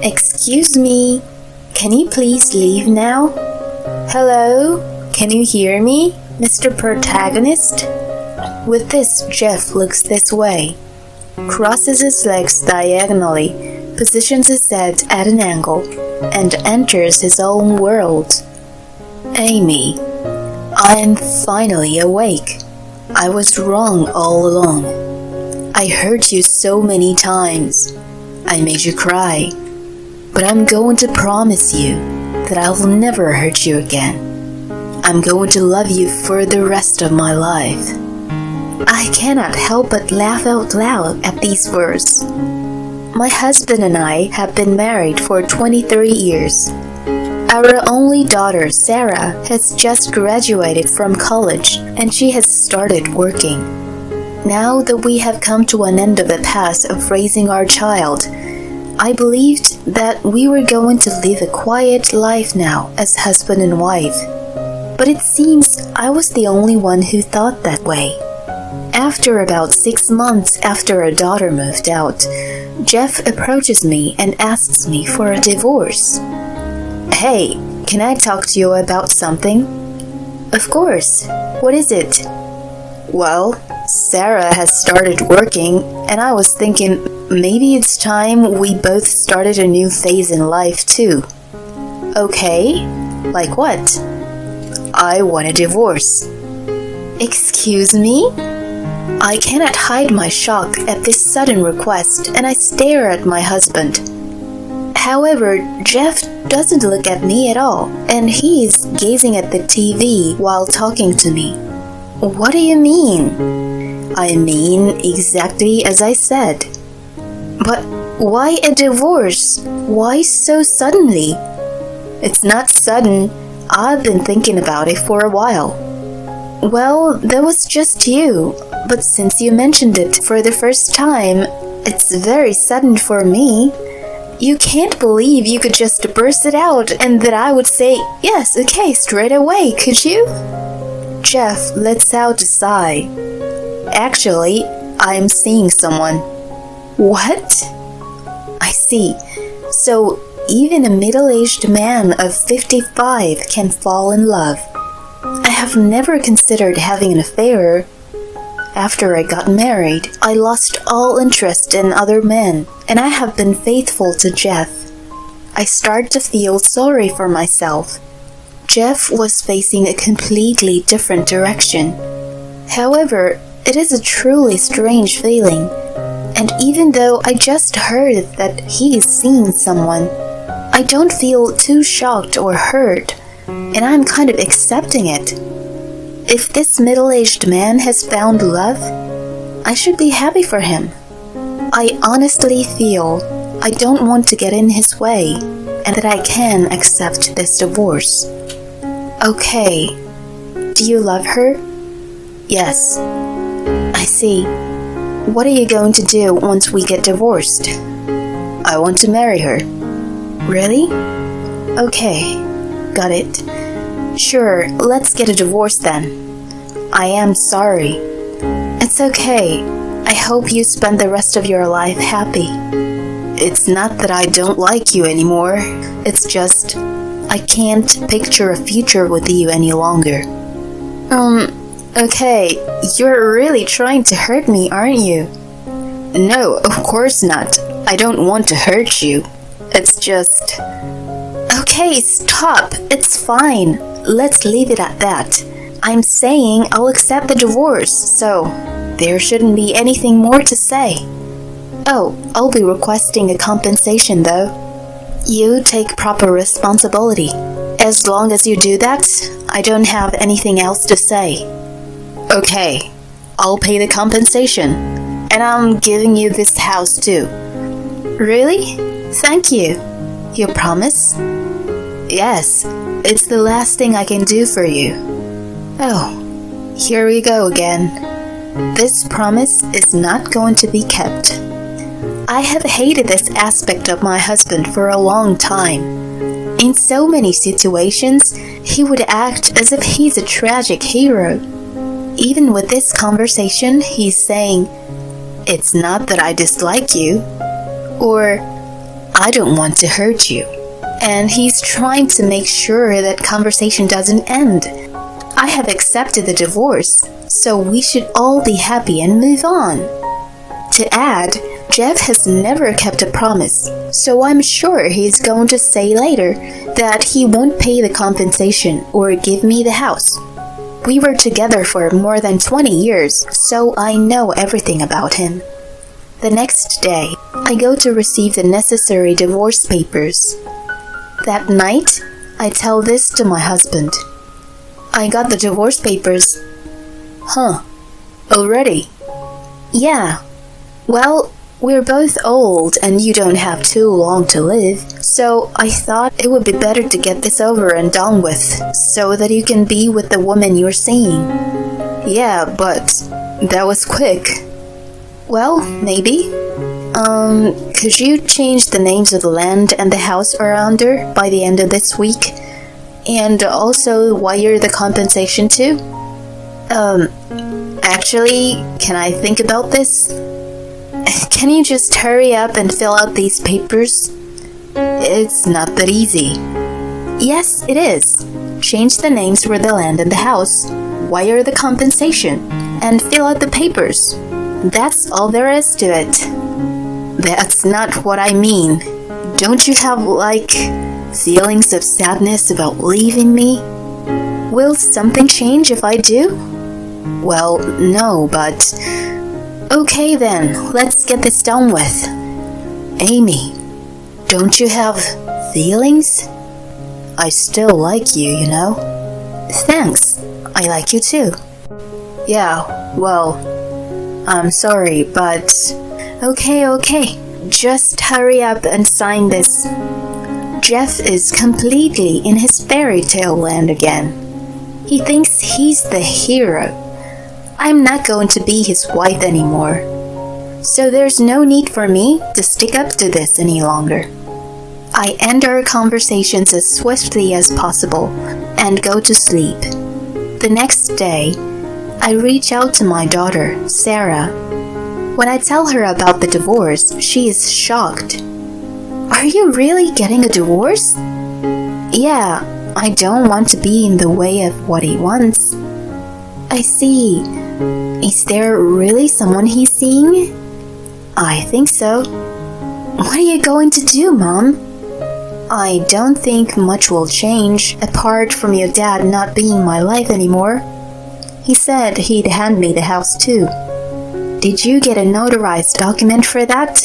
Excuse me, can you please leave now? Hello, can you hear me, Mr. Protagonist? With this, Jeff looks this way, crosses his legs diagonally, positions his head at an angle, and enters his own world. Amy, I am finally awake. I was wrong all along. I hurt you so many times. I made you cry. But I'm going to promise you that I will never hurt you again. I'm going to love you for the rest of my life. I cannot help but laugh out loud at these words. My husband and I have been married for 23 years. Our only daughter, Sarah, has just graduated from college and she has started working. Now that we have come to an end of the path of raising our child, I believed that we were going to live a quiet life now as husband and wife. But it seems I was the only one who thought that way. After about 6 months after our daughter moved out, Jeff approaches me and asks me for a divorce. Hey, can I talk to you about something? Of course. What is it? Well, Sarah has started working, and I was thinking maybe it's time we both started a new phase in life too. Okay, like what? I want a divorce. Excuse me? I cannot hide my shock at this sudden request, and I stare at my husband. However, Jeff doesn't look at me at all, and he is gazing at the TV while talking to me. What do you mean? I mean exactly as I said. But why a divorce? Why so suddenly? It's not sudden. I've been thinking about it for a while. Well, that was just you. But since you mentioned it for the first time, it's very sudden for me. You can't believe you could just burst it out and that I would say, yes, okay, straight away, could you? Jeff lets out a sigh. Actually, I'm seeing someone. What? I see. So, even a middle-aged man of 55 can fall in love. I have never considered having an affair. After I got married, I lost all interest in other men, and I have been faithful to Jeff. I start to feel sorry for myself. Jeff was facing a completely different direction. However, it is a truly strange feeling. And even though I just heard that he is seeing someone, I don't feel too shocked or hurt, and I'm kind of accepting it. If this middle-aged man has found love, I should be happy for him. I honestly feel I don't want to get in his way, and that I can accept this divorce. Okay, do you love her? Yes. I see. What are you going to do once we get divorced? I want to marry her. Really? Okay, got it. Sure, let's get a divorce then. I am sorry. It's okay. I hope you spend the rest of your life happy. It's not that I don't like you anymore. It's just, I can't picture a future with you any longer. Okay, you're really trying to hurt me, aren't you? No, of course not. I don't want to hurt you. It's just... Okay, stop. It's fine. Let's leave it at that. I'm saying I'll accept the divorce, so there shouldn't be anything more to say. Oh, I'll be requesting a compensation though. You take proper responsibility. As long as you do that, I don't have anything else to say. Okay, I'll pay the compensation. And I'm giving you this house too. Really? Thank you. You promise? Yes, it's the last thing I can do for you. Oh, here we go again. This promise is not going to be kept. I have hated this aspect of my husband for a long time. In so many situations, he would act as if he's a tragic hero. Even with this conversation, he's saying, "It's not that I dislike you," or I don't want to hurt you. And he's trying to make sure that conversation doesn't end. I have accepted the divorce, so we should all be happy and move on. To add, Jeff has never kept a promise, so I'm sure he's going to say later that he won't pay the compensation or give me the house. We were together for more than 20 years, so I know everything about him. The next day, I go to receive the necessary divorce papers. That night, I tell this to my husband. I got the divorce papers. Huh, already? Yeah. Well, we're both old and you don't have too long to live, so I thought it would be better to get this over and done with, so that you can be with the woman you're seeing. Yeah, but that was quick. Well, maybe. Could you change the names of the land and the house around her by the end of this week? And also wire the compensation too? Actually, can I think about this? Can you just hurry up and fill out these papers? It's not that easy. Yes, it is. Change the names for the land and the house, wire the compensation, and fill out the papers. That's all there is to it. That's not what I mean. Don't you have, feelings of sadness about leaving me? Will something change if I do? Well, no, but... Okay then, let's get this done with. Amy, don't you have feelings? I still like you, you know. Thanks, I like you too. Yeah, well, I'm sorry, but... Okay, just hurry up and sign this. Jeff is completely in his fairy tale land again. He thinks he's the hero. I'm not going to be his wife anymore. So there's no need for me to stick up to this any longer. I end our conversations as swiftly as possible and go to sleep. The next day, I reach out to my daughter, Sarah. When I tell her about the divorce, she is shocked. Are you really getting a divorce? Yeah, I don't want to be in the way of what he wants. I see. Is there really someone he's seeing? I think so. What are you going to do, Mom? I don't think much will change, apart from your dad not being in my life anymore. He said he'd hand me the house too. Did you get a notarized document for that?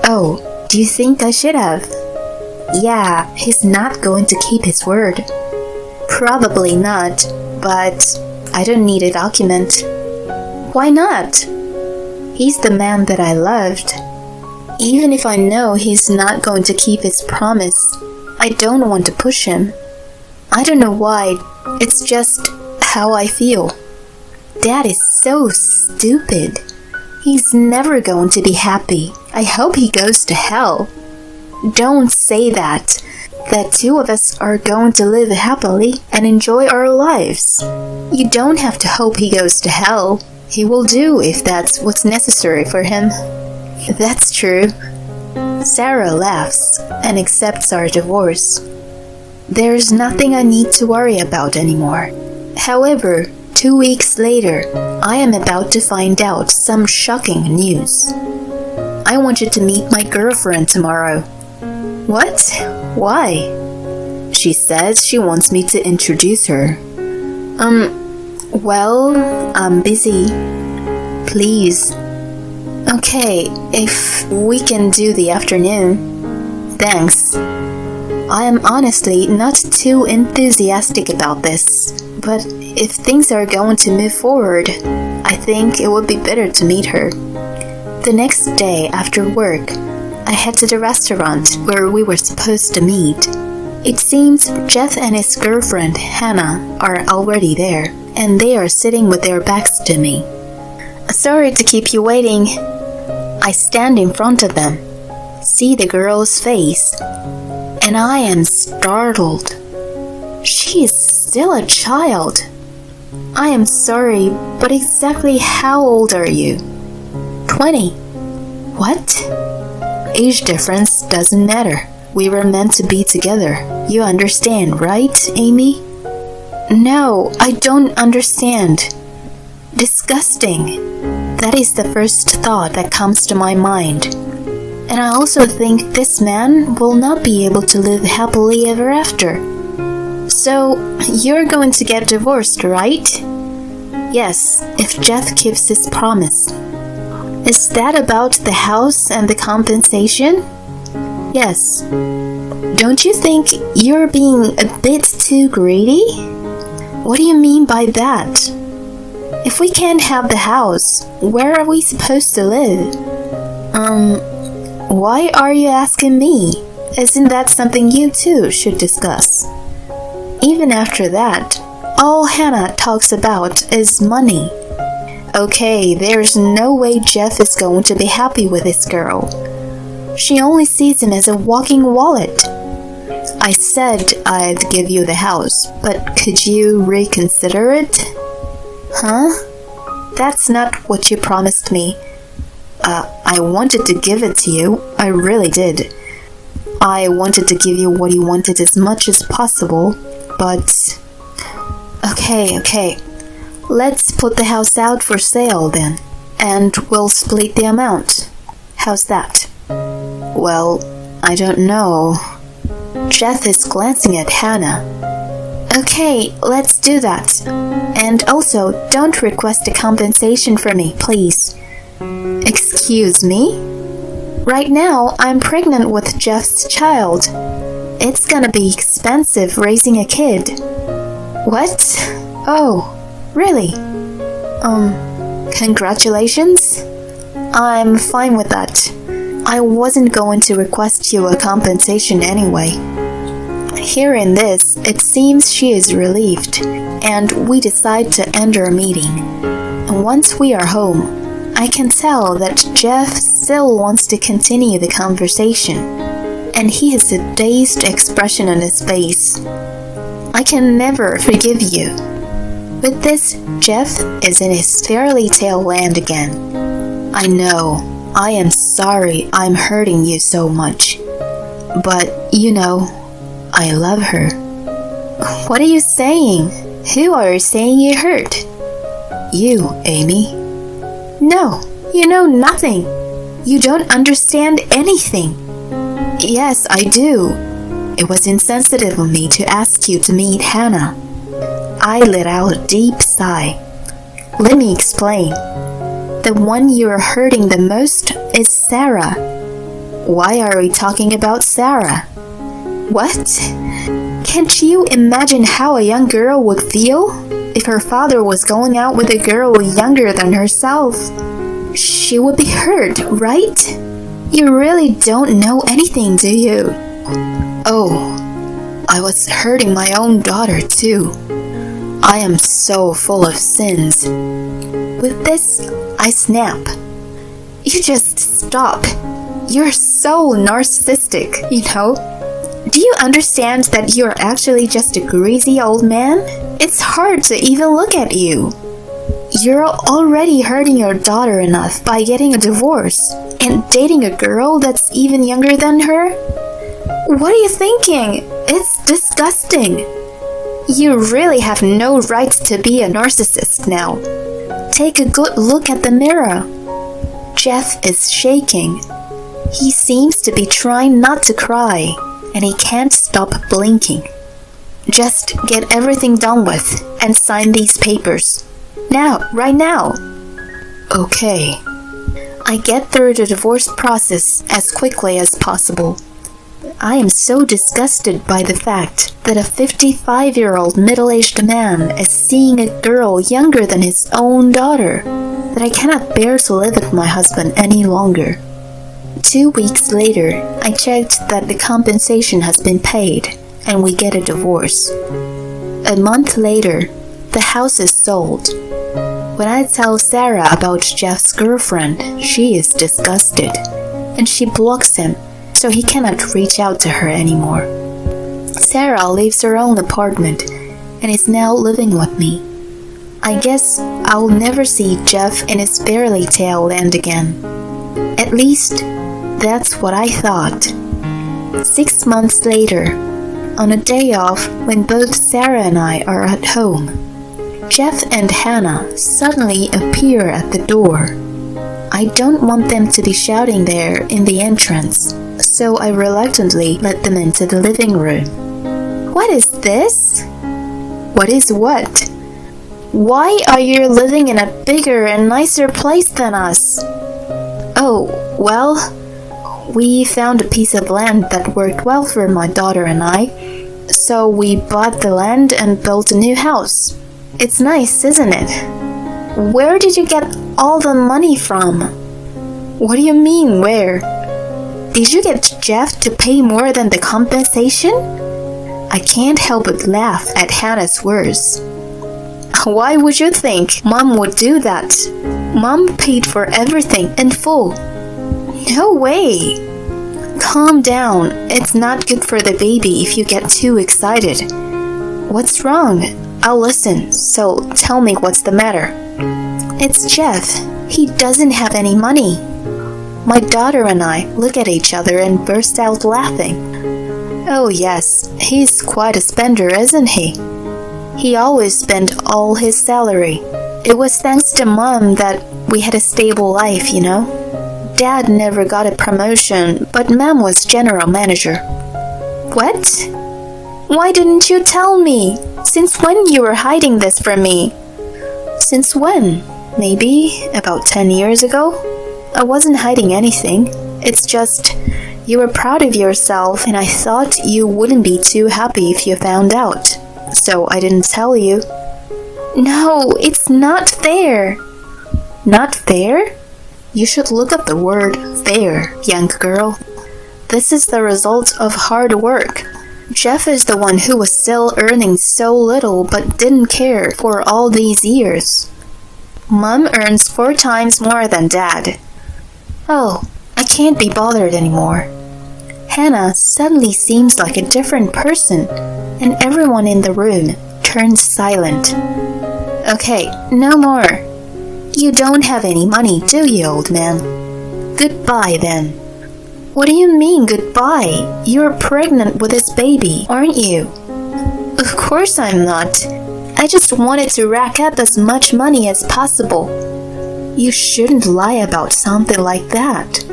Oh, do you think I should have? Yeah, he's not going to keep his word. Probably not, but I don't need a document. Why not? He's the man that I loved. Even if I know he's not going to keep his promise, I don't want to push him. I don't know why, it's just how I feel. Dad is so stupid. He's never going to be happy. I hope he goes to hell. Don't say that. That two of us are going to live happily and enjoy our lives. You don't have to hope he goes to hell. He will do if that's what's necessary for him. That's true. Sarah laughs and accepts our divorce. There's nothing I need to worry about anymore. However, 2 weeks later, I am about to find out some shocking news. I want you to meet my girlfriend tomorrow. What? Why? She says she wants me to introduce her. Well, I'm busy. Please. Okay, if we can do the afternoon. Thanks. I am honestly not too enthusiastic about this, but if things are going to move forward, I think it would be better to meet her. The next day after work, I head to the restaurant where we were supposed to meet. It seems Jeff and his girlfriend, Hannah, are already there, and they are sitting with their backs to me. Sorry to keep you waiting. I stand in front of them, see the girl's face, and I am startled. She is still a child. I am sorry, but exactly how old are you? 20. What? Age difference doesn't matter. We were meant to be together. You understand, right, Amy? No, I don't understand. Disgusting. That is the first thought that comes to my mind. And I also think this man will not be able to live happily ever after. So, you're going to get divorced, right? Yes, if Jeff keeps his promise. Is that about the house and the compensation? Yes. Don't you think you're being a bit too greedy? What do you mean by that? If we can't have the house, where are we supposed to live? Why are you asking me? Isn't that something you two should discuss? Even after that, all Hannah talks about is money. Okay, there's no way Jeff is going to be happy with this girl. She only sees him as a walking wallet. I said I'd give you the house, but could you reconsider it? Huh? That's not what you promised me. I wanted to give it to you. I really did. I wanted to give you what you wanted as much as possible, but... Okay. Let's put the house out for sale then, and we'll split the amount. How's that? Well, I don't know. Jeff is glancing at Hannah. Okay, let's do that. And also, don't request a compensation from me, please. Excuse me? Right now, I'm pregnant with Jeff's child. It's gonna be expensive raising a kid. What? Oh, really? Congratulations? I'm fine with that. I wasn't going to request you a compensation anyway. Hearing this, it seems she is relieved, and we decide to end our meeting. And once we are home, I can tell that Jeff still wants to continue the conversation, and he has a dazed expression on his face. I can never forgive you. With this, Jeff is in his fairy tale land again. I know, I am sorry I'm hurting you so much. But, you know, I love her. What are you saying? Who are you saying you hurt? You, Amy. No, you know nothing. You don't understand anything. Yes, I do. It was insensitive of me to ask you to meet Hannah. I let out a deep sigh. Let me explain. The one you're hurting the most is Sarah. Why are we talking about Sarah? What? Can't you imagine how a young girl would feel if her father was going out with a girl younger than herself? She would be hurt, right? You really don't know anything, do you? Oh, I was hurting my own daughter too. I am so full of sins. With this, I snap. You just stop. You're so narcissistic, you know? Do you understand that you're actually just a greasy old man? It's hard to even look at you. You're already hurting your daughter enough by getting a divorce and dating a girl that's even younger than her? What are you thinking? It's disgusting. You really have no right to be a narcissist now. Take a good look at the mirror. Jeff is shaking. He seems to be trying not to cry, and he can't stop blinking. Just get everything done with and sign these papers. Now, right now. Okay. I get through the divorce process as quickly as possible. I am so disgusted by the fact that a 55-year-old middle-aged man is seeing a girl younger than his own daughter that I cannot bear to live with my husband any longer. 2 weeks later, I checked that the compensation has been paid and we get a divorce. A month later, the house is sold. When I tell Sarah about Jeff's girlfriend, she is disgusted, and she blocks him so he cannot reach out to her anymore. Sarah leaves her own apartment and is now living with me. I guess I'll never see Jeff in his fairy tale land again. At least, that's what I thought. 6 months later, on a day off when both Sarah and I are at home, Jeff and Hannah suddenly appear at the door. I don't want them to be shouting there in the entrance, so I reluctantly let them into the living room. What is this? What is what? Why are you living in a bigger and nicer place than us? Oh, well, we found a piece of land that worked well for my daughter and I, so we bought the land and built a new house. It's nice, isn't it? Where did you get all the money from? What do you mean, where? Did you get Jeff to pay more than the compensation? I can't help but laugh at Hannah's words. Why would you think Mom would do that? Mom paid for everything in full. No way! Calm down. It's not good for the baby if you get too excited. What's wrong? I'll listen, so tell me what's the matter. It's Jeff. He doesn't have any money. My daughter and I look at each other and burst out laughing. Oh yes, he's quite a spender, isn't he? He always spent all his salary. It was thanks to Mom that we had a stable life, you know. Dad never got a promotion, but Mom was general manager. What? Why didn't you tell me? Since when you were hiding this from me? Since when? Maybe about 10 years ago? I wasn't hiding anything. It's just, you were proud of yourself and I thought you wouldn't be too happy if you found out. So I didn't tell you. No, it's not fair. Not fair? You should look up the word fair, young girl. This is the result of hard work. Jeff is the one who was still earning so little but didn't care for all these years. Mom earns 4 times more than Dad. Oh, I can't be bothered anymore. Hannah suddenly seems like a different person, and everyone in the room turns silent. Okay, no more. You don't have any money, do you, old man? Goodbye, then. What do you mean, goodbye? You're pregnant with this baby, aren't you? Of course I'm not. I just wanted to rack up as much money as possible. You shouldn't lie about something like that.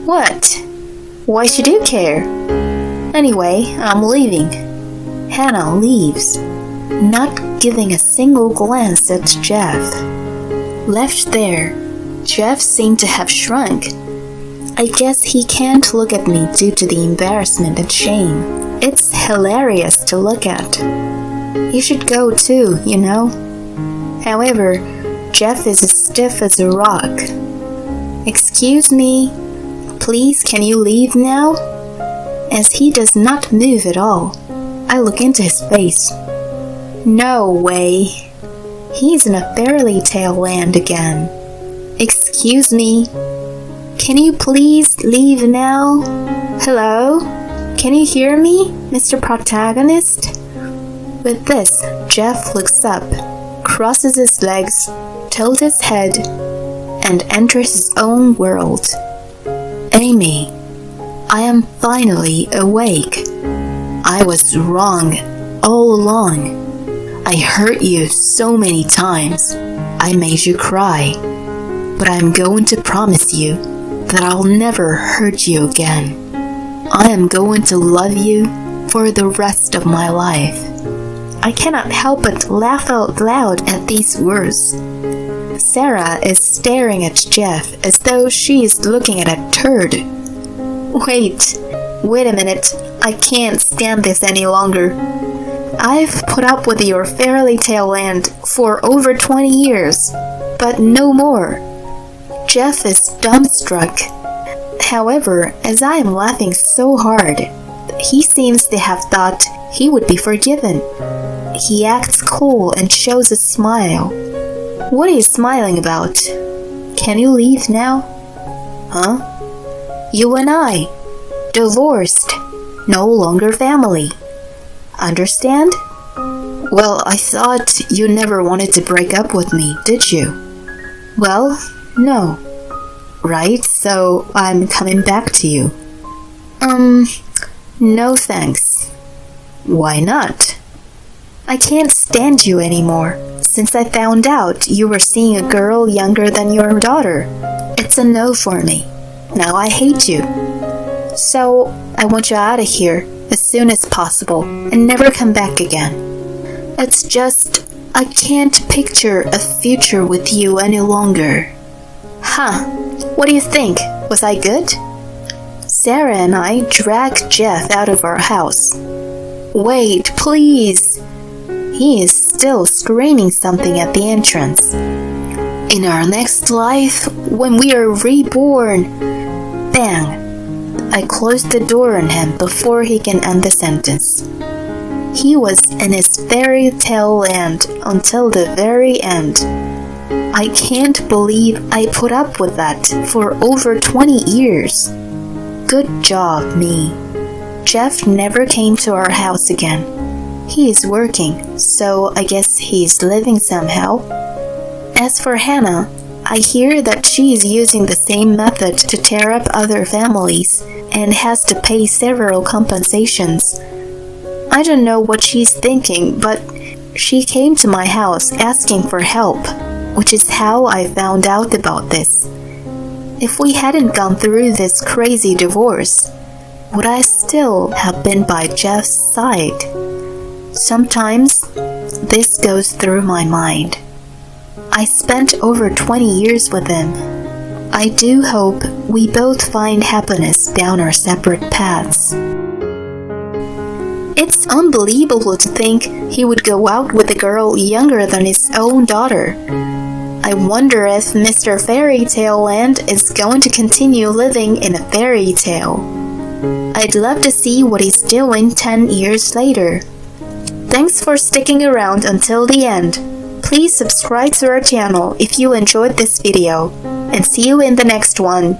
What? Why should you care? Anyway, I'm leaving. Hannah leaves, not giving a single glance at Jeff. Left there, Jeff seemed to have shrunk. I guess he can't look at me due to the embarrassment and shame. It's hilarious to look at. You should go too, you know. However, Jeff is as stiff as a rock. Excuse me, please can you leave now? As he does not move at all, I look into his face. No way. He's in a fairy tale land again. Excuse me. Can you please leave now? Hello? Can you hear me, Mr. Protagonist? With this, Jeff looks up, crosses his legs, tilts his head, and enters his own world. Amy, I am finally awake. I was wrong all along. I hurt you so many times. I made you cry. But I'm going to promise you that I'll never hurt you again. I am going to love you for the rest of my life. I cannot help but laugh out loud at these words. Sarah is staring at Jeff as though she is looking at a turd. Wait a minute. I can't stand this any longer. I've put up with your fairy tale land for over 20 years, but no more. Jeff is dumbstruck. However, as I am laughing so hard, he seems to have thought he would be forgiven. He acts cool and shows a smile. What are you smiling about? Can you leave now? Huh? You and I, divorced, no longer family. Understand? Well, I thought you never wanted to break up with me, did you? Well, no. Right, so I'm coming back to you. No thanks. Why not? I can't stand you anymore. Since I found out you were seeing a girl younger than your daughter, it's a no for me. Now I hate you. So I want you out of here as soon as possible and never come back again. It's just, I can't picture a future with you any longer. Huh, what do you think? Was I good? Sarah and I dragged Jeff out of our house. Wait, please! He is still screaming something at the entrance. In our next life, when we are reborn, bang! I closed the door on him before he can end the sentence. He was in his fairy tale land until the very end. I can't believe I put up with that for over 20 years. Good job, me. Jeff never came to our house again. He is working, so I guess he's living somehow. As for Hannah, I hear that she is using the same method to tear up other families and has to pay several compensations. I don't know what she's thinking, but she came to my house asking for help, which is how I found out about this. If we hadn't gone through this crazy divorce, would I still have been by Jeff's side? Sometimes this goes through my mind. I spent over 20 years with him. I do hope we both find happiness down our separate paths. It's unbelievable to think he would go out with a girl younger than his own daughter. I wonder if Mr. Fairy Tale Land is going to continue living in a fairy tale. I'd love to see what he's doing 10 years later. Thanks for sticking around until the end. Please subscribe to our channel if you enjoyed this video, and see you in the next one.